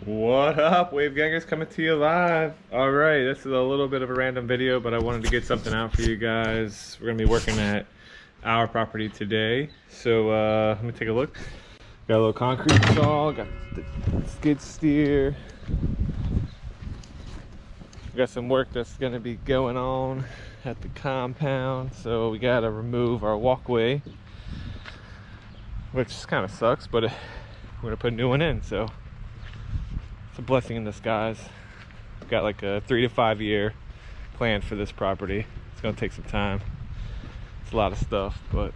What up, Wavegangers, coming to you live. All right, this is a little bit of a random video, but I wanted to get something out for you guys. We're gonna be working at our property today. So let me take a look. Got a little concrete saw, got the skid steer. We got some work that's gonna be going on at the compound. So we gotta remove our walkway, which kind of sucks, but we're gonna put a new one in, so it's a blessing in disguise. We've got like a 3 to 5 year plan for this property. It's gonna take some time. It's a lot of stuff, but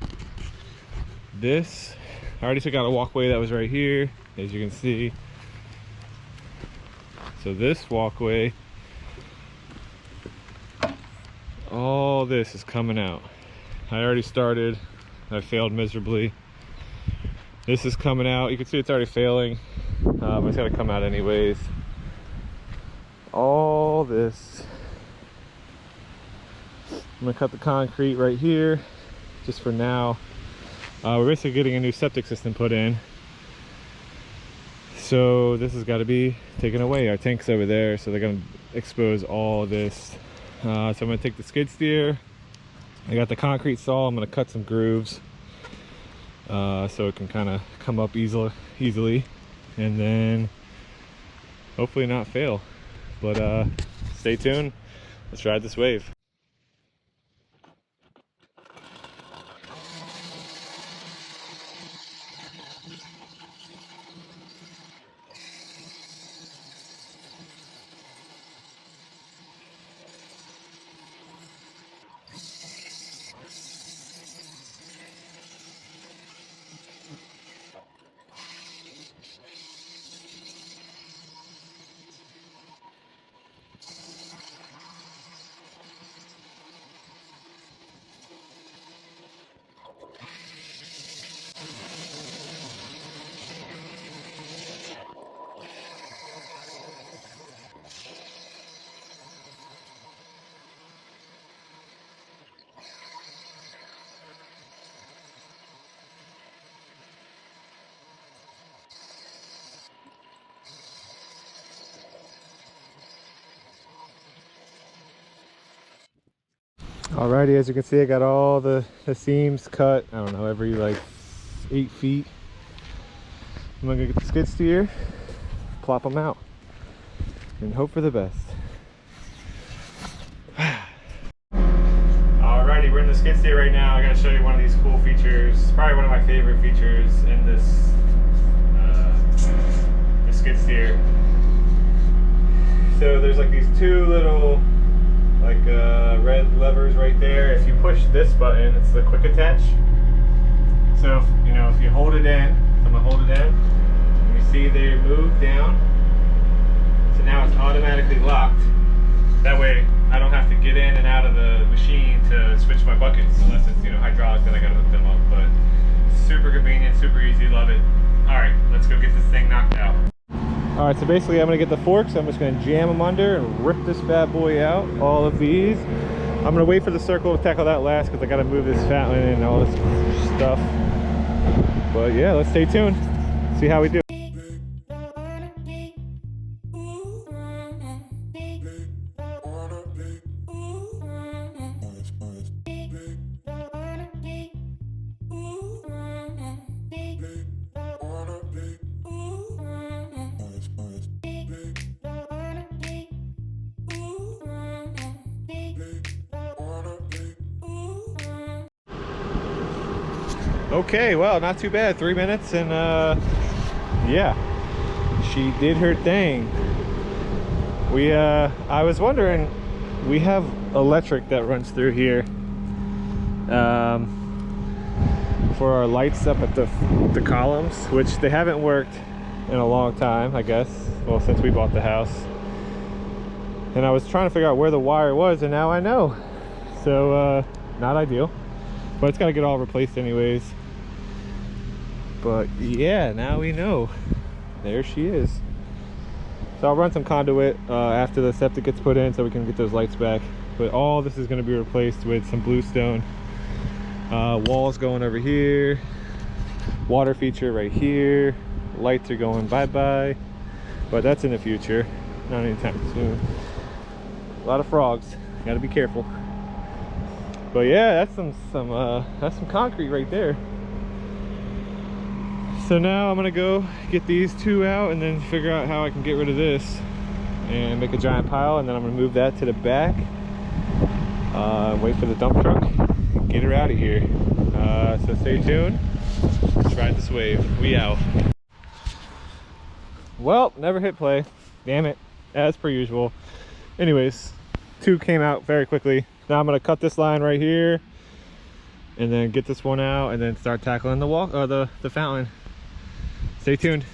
this, I already took out a walkway that was right here, as you can see. So this walkway, all this is coming out. I already started, I failed miserably. This is coming out. You can see it's already failing, but it's gotta come out anyways. All this, I'm gonna cut the concrete right here just for now. We're basically getting a new septic system put in, so this has got to be taken away. Our tank's over there, so they're gonna expose all this. So I'm gonna take the skid steer. I got the concrete saw. I'm gonna cut some grooves so it can kind of come up easily, and then hopefully not fail. But stay tuned. Let's ride this wave. Alrighty, as you can see, I got all the seams cut. I don't know, every like 8 feet. I'm gonna get the skid steer, plop them out, and hope for the best. Alrighty, we're in the skid steer right now. I gotta show you one of these cool features. Probably one of my favorite features in this the skid steer. So there's like these two little red levers right there. If you push this button, it's the quick attach. So if you hold it in, so I'm gonna hold it in, and you see they move down. So now it's automatically locked. That way I don't have to get in and out of the machine to switch my buckets, unless it's hydraulic, then I gotta hook them up. But super convenient, super easy, love it. All right, let's go get this thing knocked out. All right, so basically I'm gonna get the forks. I'm just gonna jam them under and rip this bad boy out, all of these. I'm gonna wait for the circle to tackle that last because I gotta move this fat one and all this stuff. But yeah, let's stay tuned, see how we do. Okay, well, not too bad. 3 minutes, and yeah, she did her thing. I was wondering, we have electric that runs through here for our lights up at the columns, which they haven't worked in a long time, I guess. Well, since we bought the house. And I was trying to figure out where the wire was, and now I know. So not ideal, but it's gotta get all replaced anyways. But yeah, now we know. There she is. So I'll run some conduit after the septic gets put in so we can get those lights back. But all this is going to be replaced with some bluestone. Walls going over here. Water feature right here. Lights are going bye-bye. but that's in the future, not anytime soon. A lot of frogs, gotta be careful. But yeah, that's some concrete right there. So now I'm gonna go get these two out and then figure out how I can get rid of this and make a giant pile, and then I'm gonna move that to the back. Wait for the dump truck and get her out of here. So stay tuned. Let's ride this wave. We out. Well, never hit play. Damn it, as per usual. Anyways, two came out very quickly. Now I'm gonna cut this line right here and then get this one out and then start tackling the wall, the fountain. Stay tuned.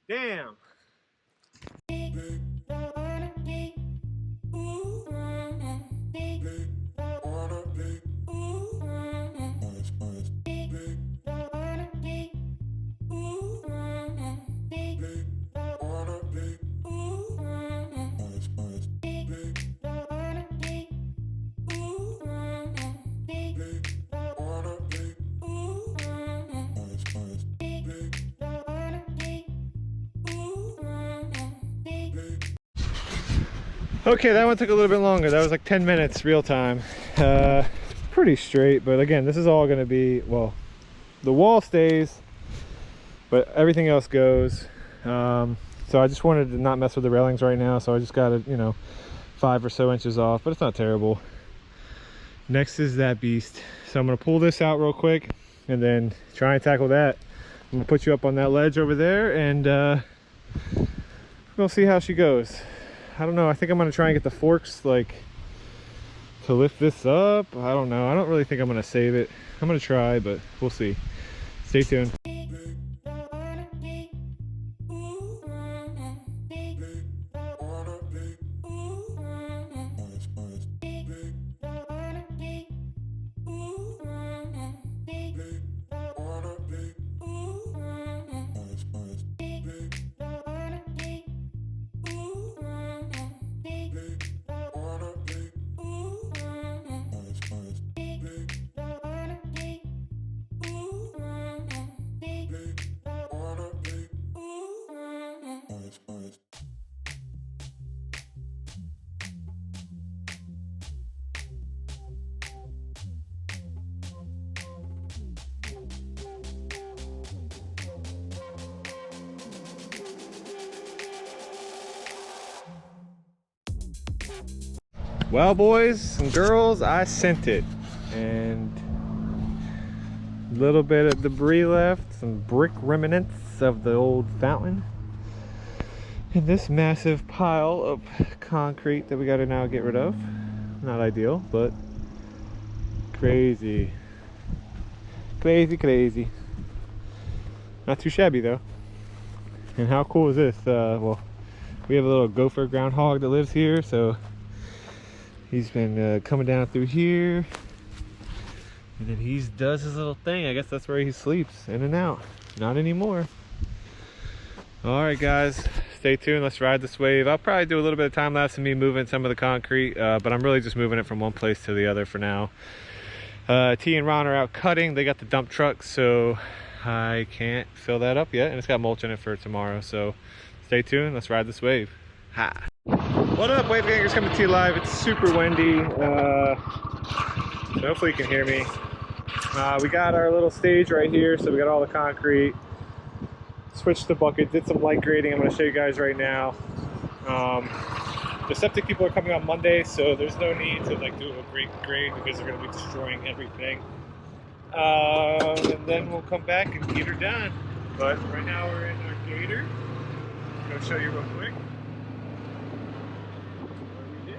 Damn. Okay, that one took a little bit longer. That was like 10 minutes real time. Pretty straight, but again, this is all gonna be, well, the wall stays, but everything else goes. So I just wanted to not mess with the railings right now, so I just got it, you know, 5 or so inches off, but it's not terrible. Next is that beast. So I'm gonna pull this out real quick and then try and tackle that. I'm gonna put you up on that ledge over there and we'll see how she goes. I don't know, I think I'm gonna try and get the forks like to lift this up. I don't know, I don't really think I'm gonna save it. I'm gonna try, but we'll see. Stay tuned. Well, boys and girls, I sent it, and a little bit of debris left, some brick remnants of the old fountain, and this massive pile of concrete that we got to now get rid of. Not ideal, but crazy, crazy. Not too shabby though. And how cool is this? Well, we have a little gopher groundhog that lives here, so he's been coming down through here, and then he does his little thing. I guess that's where he sleeps, in and out. Not anymore. All right, guys, stay tuned. Let's ride this wave. I'll probably do a little bit of time lapse of me moving some of the concrete, but I'm really just moving it from one place to the other for now. T and Ron are out cutting. They got the dump truck, so I can't fill that up yet, and it's got mulch in it for tomorrow. So stay tuned. Let's ride this wave. Ha! What up, wave gangers, coming to you live. It's super windy, so hopefully you can hear me. We got our little stage right here, so we got all the concrete. Switched the bucket, did some light grading. I'm going to show you guys right now. The septic people are coming on Monday, so there's no need to like do a great grade because they're going to be destroying everything. And then we'll come back and get her done. But right now we're in our gator. I'm going to show you real quick what we did.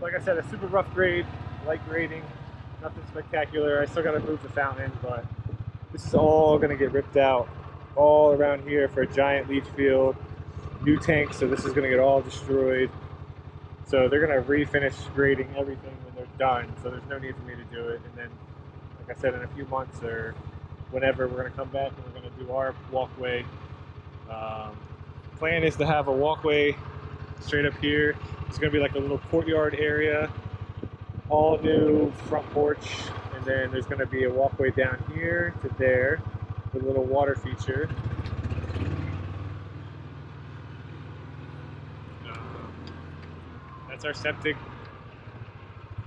Like I said, a super rough grade, light grading, nothing spectacular. I still got to move the fountain, but this is all going to get ripped out all around here for a giant leach field. New tanks, so this is going to get all destroyed. So they're going to refinish grading everything when they're done, so there's no need for me to do it. And then, like I said, in a few months or whenever, we're going to come back and we're going to do our walkway. Plan is to have a walkway straight up here. It's going to be like a little courtyard area, all new front porch, and then there's going to be a walkway down here to there with a little water feature. That's our septic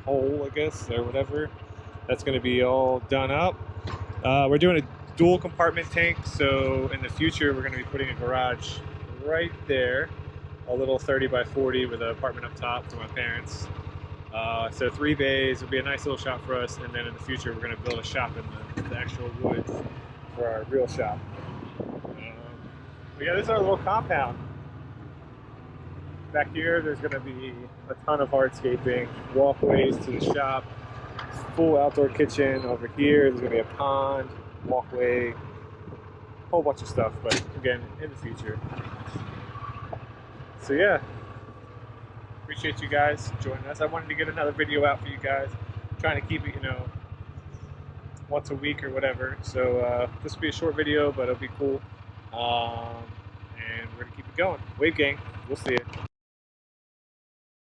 hole, I guess, or whatever. That's going to be all done up. We're doing a dual compartment tank, so in the future we're going to be putting a garage right there, a little 30 by 40 with an apartment up top for my parents. So 3 bays will be a nice little shop for us, and then in the future we're going to build a shop in the actual woods for our real shop. But yeah, this is our little compound. Back here there's going to be a ton of hardscaping, walkways to the shop, full outdoor kitchen. Over here there's going to be a pond, walkway, a whole bunch of stuff, but again, in the future. So yeah, appreciate you guys joining us. I wanted to get another video out for you guys. I'm trying to keep it, once a week or whatever. So this will be a short video, but it'll be cool. And we're gonna keep it going. Wave gang, we'll see you.